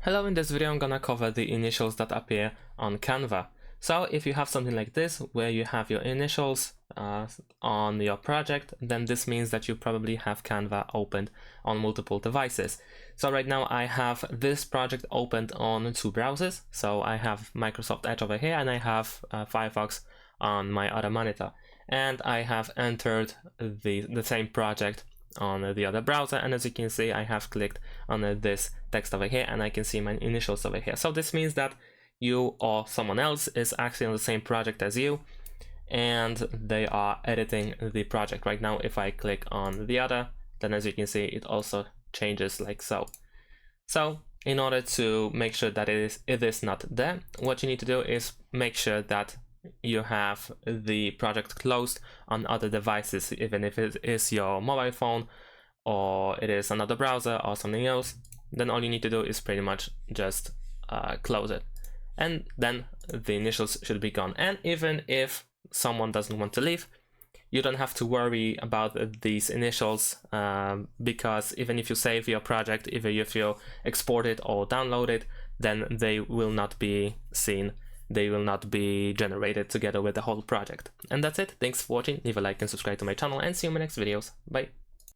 Hello, in this video I'm gonna cover the initials that appear on Canva. So if you have something like this where you have your initials on your project, then this means that you probably have Canva opened on multiple devices. So right now I have this project opened on two browsers. So I have Microsoft Edge over here and I have Firefox on my other monitor. And I have entered the same project on the other browser, and as you can see I have clicked on this text over here and I can see my initials over here. So this means that you or someone else is actually on the same project as you and they are editing the project. Right now if I click on the other, then as you can see it also changes like so. So in order to make sure that it is not there, what you need to do is make sure that you have the project closed on other devices, even if it is your mobile phone or it is another browser or something else. Then all you need to do is pretty much just close it, and then the initials should be gone. And even if someone doesn't want to leave, you don't have to worry about these initials, because even if you save your project, even if you export it or download it, then they will not be seen. They will not be generated together with the whole project. And that's it. Thanks for watching. Leave a like and subscribe to my channel and see you in my next videos. Bye.